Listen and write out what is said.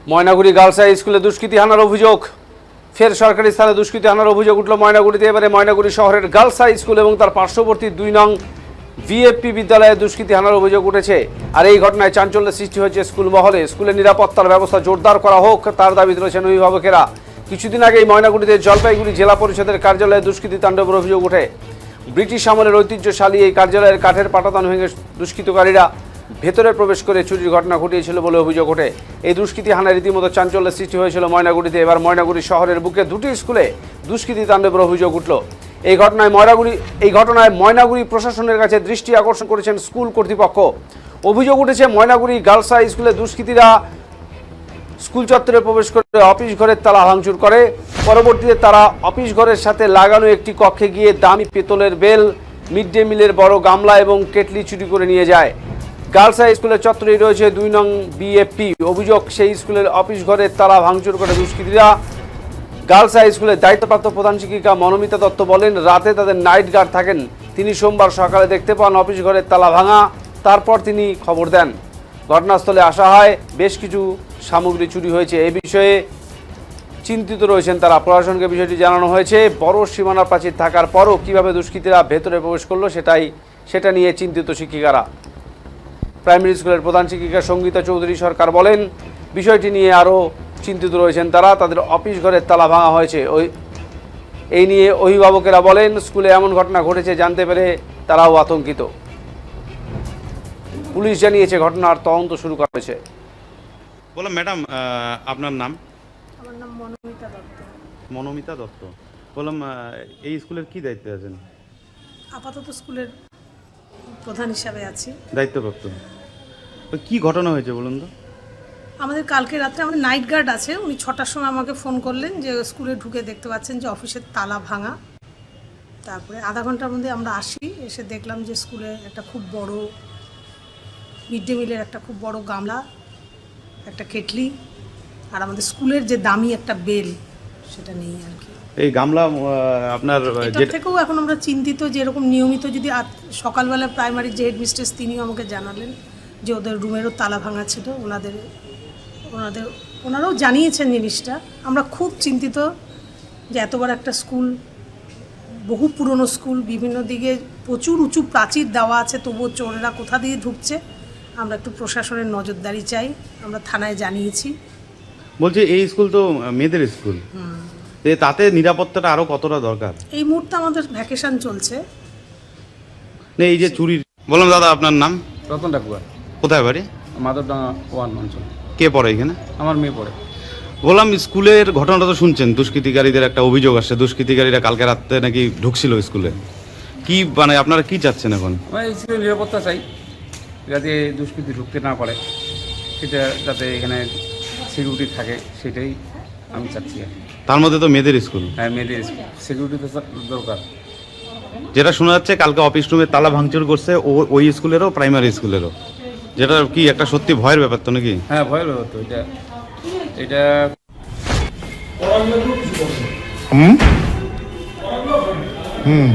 Maynaguri girls high স্কুলে দুষ্কৃতী হানার অভিযোগ। ফের সরকারি স্থানে দুষ্কৃতী হানার অভিযোগ উঠল ময়নাগুড়িতে। এবারে ময়নাগুড়ি শহরের গার্লস হাই স্কুল এবং তার পার্শ্ববর্তী 2 নং ভিএফপি বিদ্যালয়ে দুষ্কৃতী হানার অভিযোগ উঠেছে। আর এই ঘটনায় চাঞ্চল্যের সৃষ্টি হয়েছে স্কুল মহলে। স্কুলের নিরাপত্তার ব্যবস্থা জোরদার করা হোক তার দাবি তুলেছেন অভিভাবকেরা। কিছুদিন আগেই ময়নাগুড়িতে জলপাইগুড়ি জেলা পরিষদের কার্যালয়ে দুষ্কৃতী তাণ্ডবের অভিযোগ ওঠে। ব্রিটিশ আমলের ঐতিহ্যশালী এই কার্যালয়ের কাঠের পাটাতন ভেঙে দুষ্কৃতকারীরা ভেতরে প্রবেশ করে চুরির ঘটনা ঘটিয়েছিল বলে অভিযোগ ওঠে। এই দুষ্কৃতী হানায় রীতিমতো চাঞ্চল্যের সৃষ্টি হয়েছিল ময়নাগুড়িতে। এবার ময়নাগুড়ি শহরের বুকে 2টি স্কুলে দুষ্কৃতী তাণ্ডবের অভিযোগ উঠল। এই ঘটনায় ময়নাগুড়ি প্রশাসনের কাছে দৃষ্টি আকর্ষণ করেছেন স্কুল কর্তৃপক্ষ। অভিযোগ উঠেছে ময়নাগুড়ি গার্লস হাই স্কুলে দুষ্কৃতীরা স্কুল চত্বরে প্রবেশ করে অফিস ঘরের তালা ভাঙচুর করে। পরবর্তীতে তারা অফিস ঘরের সাথে লাগানো একটি কক্ষে গিয়ে দামি পেতলের বেল, মিড ডে মিলের বড় গামলা এবং কেটলি চুরি করে নিয়ে যায়। গার্লস হাই স্কুলের চত্বরেই রয়েছে 2 নং বিএফপি। অভিযোগ, সেই স্কুলের অফিস ঘরের তালা ভাঙচুর করে দুষ্কৃতীরা। গার্লস হাই স্কুলের দায়িত্বপ্রাপ্ত প্রধান শিক্ষিকা মনোমিতা দত্ত বলেন, রাতে তাদের নাইট গার্ড থাকেন। তিনি সোমবার সকালে দেখতে পান অফিস ঘরের তালা ভাঙা। তারপর তিনি খবর দেন। ঘটনাস্থলে আসা হয়, বেশ কিছু সামগ্রী চুরি হয়েছে। এই বিষয়ে চিন্তিত রয়েছেন তারা। প্রশাসনকে বিষয়টি জানানো হয়েছে। বড় সীমানা প্রাচীর থাকার পরও কীভাবে দুষ্কৃতীরা ভেতরে প্রবেশ করলো সেটা নিয়ে চিন্তিত শিক্ষিকারা। প্রাইমারি স্কুলের প্রধান শিক্ষিকা সঙ্গীতা চৌধুরী সরকার বলেন, বিষয়টি নিয়ে আরও চিন্তিত রয়েছেন তারা। তাদের অফিস ঘরের তালা ভাঙা হয়েছে। এই নিয়ে অভিভাবকেরা বলেন, স্কুলে এমন ঘটনা ঘটেছে জানতে পেরে তারাও আতঙ্কিত। পুলিশ জানিয়েছে ঘটনার তদন্ত শুরু করা হয়েছে। বললাম ম্যাডাম, আপনার নাম? আমার নাম মনোমিতা দত্ত। মনোমিতা দত্ত। বললাম, এই স্কুলের কি দায়িত্বে আছেন? আপাতত স্কুলের প্রধান হিসাবে আছি। দায়িত্বপ্রাপ্ত। তো কি ঘটনা হয়েছে বলুন তো? আমাদের কালকে রাত্রে আমাদের নাইট গার্ড আছে, উনি 6টার সময় আমাকে ফোন করলেন যে স্কুলে ঢুকে দেখতে পাচ্ছেন যে অফিসের তালা ভাঙা। তারপরে আধা ঘন্টার মধ্যে আমরা আসি, এসে দেখলাম যে স্কুলে একটা খুব বড় মিড ডে মিলের একটা খুব বড় গামলা, একটা কেটলি, আর আমাদের স্কুলের যে দামি একটা বেল সেটা নেই আর কি। এই গামলা আপনার এটার থেকেও এখন আমরা চিন্তিত যে এরকম নিয়মিত যদি সকালবেলা প্রাইমারি যে হেডমিস্ট্রেস তিনিও আমাকে জানালেন যে ওদের রুমেরও তালা ভাঙা ছিল। ওনারাও জানিয়েছেন জিনিসটা। আমরা খুব চিন্তিত যে এত বড় একটা স্কুল, বহু পুরনো স্কুল, বিভিন্ন দিকে প্রচুর উঁচু প্রাচীর দেওয়া আছে, তবুও চোরেরা কোথা দিয়ে ঢুকছে। আমরা একটু প্রশাসনের নজরদারি চাই। আমরা থানায় জানিয়েছি। বলছি, এই স্কুল তো মেয়েদের স্কুল, তাতে নিরাপত্তাটা আরো কতটা দরকার? এই মুহূর্তে আমাদের ভ্যাকেশন চলছে। না, এই যে চুরি। বললাম দাদা, আপনার নাম? রতন ডাকুয়া, কোথায় বাড়ি? মাধবডাঙ্গা 1 অঞ্চল। কে পড়ে এখানে? আমার মেয়ে পড়ে। বললাম, স্কুলের ঘটনাটা তো শুনছেন, দুষ্কৃতিকারীদের একটা অভিযোগ আসছে, দুষ্কৃতিকারীরা কালকে রাতে নাকি ঢুকছিল স্কুলে। কি মানে আপনারা কি চাচ্ছেন এখন? আমরা স্কুলের নিরাপত্তা চাই, যাতে দুষ্কৃতি ঢুকতে না পারে, সেটা যাতে এখানে সিকিউরিটি থাকে, সেটাই আমি চাচ্ছি। তার মধ্যে তো মেয়েদের স্কুল। হ্যাঁ, মেয়েদের স্কুল, সিকিউরিটি তো দরকার। যেটা শোনা যাচ্ছে কালকে অফিস রুমে তালা ভাঙচুর করছে ওই স্কুলেরও, প্রাইমারি স্কুলেরও, যেটা কি একটা সত্যি ভয়ের ব্যাপার তো নাকি? হ্যাঁ, ভয়ের ব্যাপার তো এটা। হুম